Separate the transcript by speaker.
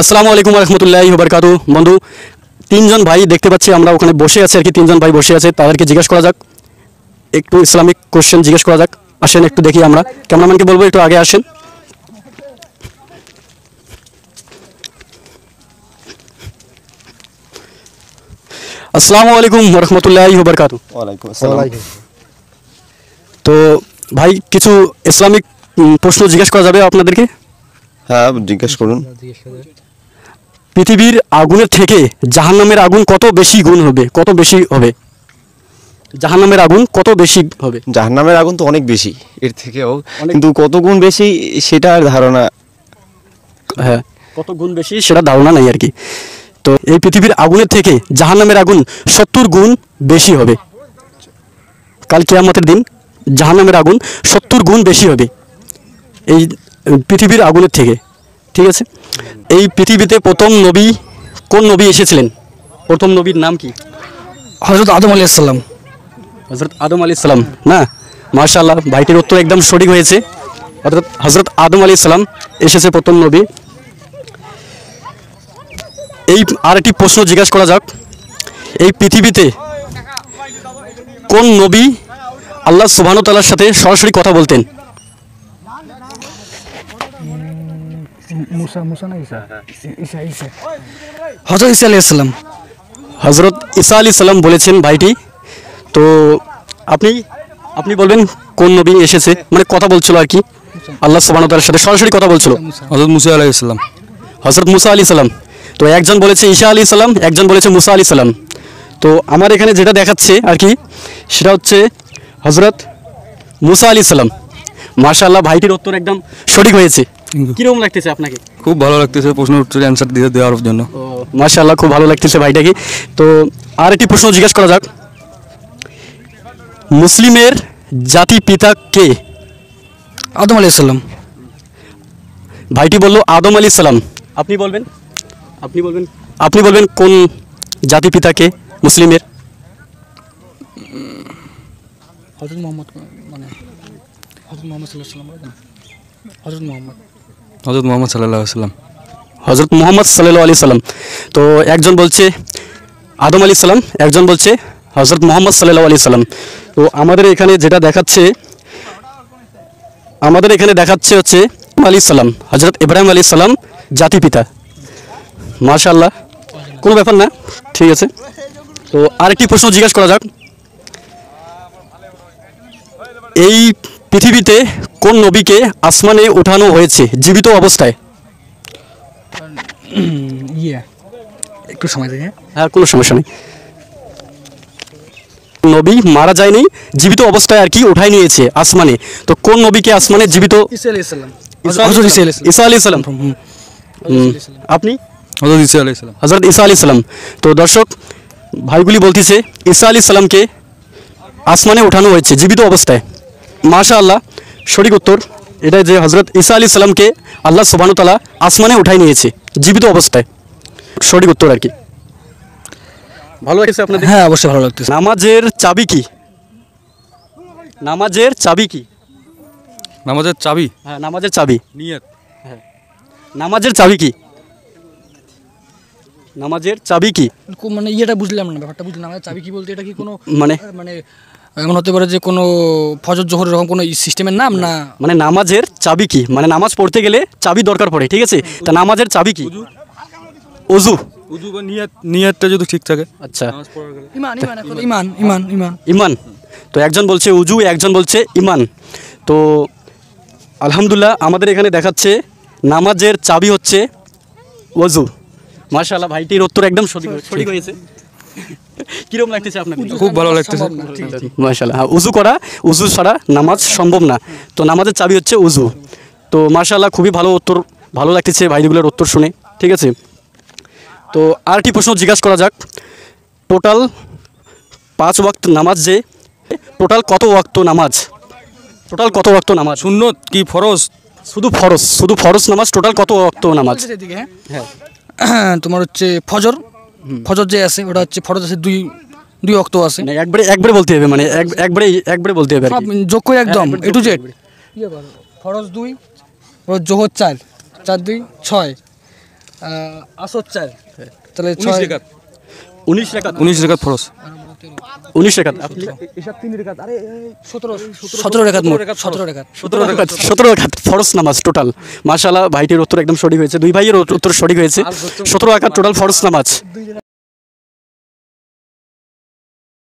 Speaker 1: আসসালামু আলাইকুম রহমতুল্লাহি ওয়া বারাকাতুহু। বন্ধু, তিনজন ভাই দেখতে পাচ্ছি আমরা ওখানে বসে আছি আর কি, তিনজন ভাই বসে আছে, তাদেরকে জিজ্ঞেস করা যাক, একটু ইসলামিক কোশ্চেন জিজ্ঞেস করা যাক। আসেন একটু দেখি, আমরা ক্যামেরাম্যানকে বলবো একটু আগে আসেন। আসসালামু আলাইকুম রহমতুল্লাহি ওয়া বারাকাতুহু।
Speaker 2: ওয়ালাইকুম আসসালাম।
Speaker 1: তো ভাই কিছু ইসলামিক প্রশ্ন জিজ্ঞেস করা যাবে আপনাদেরকে?
Speaker 2: হ্যাঁ, জিজ্ঞেস করুন।
Speaker 1: পৃথিবীর আগুনের থেকে জাহান্নামের আগুন কত বেশি গুণ হবে, কত বেশি হবে? জাহান্নামের আগুন কত বেশি হবে?
Speaker 2: জাহান্নামের আগুন তো অনেক বেশি এর থেকেও, কিন্তু কত গুণ বেশি সেটা আর ধারণা।
Speaker 1: হ্যাঁ, কত গুণ বেশি সেটা ধারণা নাই আর কি। তো এই পৃথিবীর আগুনের থেকে জাহান্নামের আগুন 70 গুণ বেশি হবে। কাল কিয়ামতের দিন জাহান্নামের আগুন 70 গুণ বেশি হবে এই পৃথিবীর আগুনের থেকে। ঠিক আছে, এই পৃথিবীতে প্রথম নবী কোন নবী এসেছিলেন? প্রথম নবীর নাম কি?
Speaker 3: হযরত আদম আলাইহিস সালাম।
Speaker 1: হযরত আদম আলাইহিস সালাম না? মাশাআল্লাহ, ভাইটির উত্তর একদম সঠিক হয়েছে। অর্থাৎ হযরত আদম আলাইহিস সালাম এসেছে প্রথম নবী। এই আরেকটি প্রশ্ন জিজ্ঞাসা করা যাক, এই পৃথিবীতে কোন নবী আল্লাহ সুবহানাহু ওয়া তাআলার সাথে সরাসরি কথা বলতেন?
Speaker 3: হযরত ঈসা আলাইহিস সালাম।
Speaker 1: হযরত ঈসা আলাইহিস সালাম বলেছেন ভাইটি। তো আপনি আপনি বলবেন কোন নবী এসেছে, মানে কথা বলছিল আর কি, আল্লাহ সুবহানাহু ওয়া তাআলার সাথে সরাসরি কথা বলছিল?
Speaker 4: হযরত মুসা আলাইহিস সালাম।
Speaker 1: হযরত মুসা আলাইহিস সালাম। তো একজন বলেছে ঈসা আলাইহিস সালাম, একজন বলেছে মুসা আলাইহিস সালাম। তো আমার এখানে যেটা দেখাচ্ছে আর কি, সেটা হচ্ছে হযরত মুসা আলাইহিস সালাম। মাশাআল্লাহ, ভাইটির উত্তর একদম সঠিক হয়েছে। কিরকম লাগতেছে আপনাকে?
Speaker 4: খুব ভালো লাগতেছে প্রশ্নের উত্তরের অ্যানসার দিয়ে দেওয়ার জন্য।
Speaker 1: মাশাআল্লাহ, খুব ভালো লাগতেছে ভাইটাকে। তো আরেকটি প্রশ্ন জিজ্ঞেস করা যাক, মুসলিমের জাতি পিতা কে?
Speaker 3: আদম আলাইহিস সালাম।
Speaker 1: ভাইটি বলল আদম আলাইহিস সালাম। আপনি বলবেন, আপনি বলবেন, আপনি বলবেন কোন জাতি পিতা কে মুসলিমের?
Speaker 3: হযরত মুহাম্মদ, মানে হযরত মুহাম্মদ সাল্লাল্লাহু আলাইহি ওয়াসাল্লাম। হযরত মুহাম্মদ
Speaker 4: সাল্লাল্লাহু আলাইহি ওয়াসাল্লাম।
Speaker 1: হযরত মুহাম্মদ সাল্লাল্লাহু আলাইহি সাল্লাম। তো একজন বলছে আদম আলাইহিস সালাম, একজন বলছে হযরত মুহাম্মদ সাল্লাল্লাহু আলাইহি সাল্লাম। তো আমাদের এখানে যেটা দেখাচ্ছে, আমাদের এখানে দেখাচ্ছে হচ্ছে আলাইহিস সালাম, হযরত ইব্রাহিম আলাইহিস সালাম জাতি পিতা। মাশাআল্লাহ, কোনো ব্যাপার না, ঠিক আছে। তো আরেকটি প্রশ্ন জিজ্ঞাসা করা যাক, এই পৃথিবীতে কোন নবীকে আসমানে ওঠানো হয়েছে জীবিত অবস্থায়?
Speaker 3: একটু সময় দেখে।
Speaker 1: হ্যাঁ, কোনো সমস্যা নেই। নবী মারা যায়নি, জীবিত অবস্থায় আর কি উঠাই নিয়েছে আসমানে। তো কোন নবীকে আসমানে জীবিত?
Speaker 3: ঈসা আলাইহিস সালাম।
Speaker 1: হযরত ঈসা আলাইহিস সালাম। আপনি?
Speaker 4: হযরত ঈসা আলাইহিস সালাম।
Speaker 1: হযরত ঈসা আলাইহিস সালাম। তো দর্শক ভাইগুলি বলতেছে ঈসা আলাইহিস সালামকে আসমানে ওঠানো হয়েছে জীবিত অবস্থায়। মাশাআল্লাহ, সঠিক উত্তর এটা যে হযরত ঈসা আলাইহিস সালামকে আল্লাহ সুবহানাহু ওয়া তাআলা আসমানে উঠাই নিয়েছে জীবিত অবস্থায়। সঠিক উত্তর আর কি। ভালো লাগছে আপনাদের?
Speaker 3: হ্যাঁ, অবশ্যই ভালো লাগতেছে।
Speaker 1: নামাজের চাবি কি? নামাজের চাবি কি?
Speaker 4: নামাজের চাবি?
Speaker 1: হ্যাঁ, নামাজের চাবি।
Speaker 4: নিয়ত।
Speaker 1: হ্যাঁ, নামাজের চাবি কি? নামাজের চাবি কি?
Speaker 3: মানে ইয়েটা বুঝলাম না, ব্যাপারটা বুঝলাম না। চাবি কি বলতে এটা কি কোনো
Speaker 1: মানে
Speaker 3: মানে এমন হতে পারে যে কোনো ফজর জোহর এরকম কোনো সিস্টেমের নাম না?
Speaker 1: মানে নামাজের চাবি কি, মানে নামাজ পড়তে গেলে চাবি দরকার পড়ে, ঠিক আছে? তা নামাজের চাবি কি? ওযু।
Speaker 4: উযু বা নিয়ত, নিয়তটা যদি ঠিক থাকে।
Speaker 1: আচ্ছা,
Speaker 4: নামাজ পড়ার গেলে
Speaker 3: ইমান, ইমান, এখন ইমান, ইমান, ইমান,
Speaker 1: ইমান। তো একজন বলছে উজু, একজন বলছে ইমান। তো আলহামদুলিল্লাহ, আমাদের এখানে দেখাচ্ছে নামাজের চাবি হচ্ছে ওযু। মাশাআল্লাহ, ভাইটির উত্তর একদম সঠিক হয়েছে। কিরকম লাগতেছে আপনার?
Speaker 4: খুব ভালো লাগতেছে।
Speaker 1: মাশাআল্লাহ, হ্যাঁ, উজু করা, উজু ছাড়া নামাজ সম্ভব না। তো নামাজের চাবি হচ্ছে উজু। তো মাশাআল্লাহ, খুবই ভালো উত্তর, ভালো লাগতেছে ভাইগুলোর উত্তর শুনে, ঠিক আছে। তো আরেকটি প্রশ্ন জিজ্ঞাসা করা যাক, টোটাল 5 ওয়াক্ত নামাজ, যে টোটাল কত ওয়াক্ত নামাজ? টোটাল কত ওয়াক্ত নামাজ?
Speaker 4: সুন্নত কি ফরজ?
Speaker 1: শুধু ফরজ, শুধু ফরজ নামাজ টোটাল কত ওয়াক্ত নামাজ?
Speaker 3: হ্যাঁ, তোমার হচ্ছে ফজর, ফজর যে আছে ওটা হচ্ছে ফরজ আছে দুই ওয়াক্ত আছে।
Speaker 1: মানে একবারে বলতে হবে, মানে একবারে বলতে হবে,
Speaker 3: সব যোগ করে একদম এ টু জেড। ফরজ 2, জোহর 4, 4 2 6, আসর 4 তাহলে
Speaker 4: 19
Speaker 3: 6
Speaker 4: রেখাত
Speaker 1: 19 রেখাত
Speaker 4: 19 রেখাত ফরজ
Speaker 1: 19 রেখাত আপনি
Speaker 3: 17 রেখাত মোট 17 রেখাত
Speaker 1: 17 রেখাত ফরজ নামাজ টোটাল। মাশাআল্লাহ, ভাইটির উত্তর একদম সঠিক হয়েছে, দুই ভাইয়ের উত্তর সঠিক হয়েছে। 17 রেখাত টোটাল ফরজ নামাজ।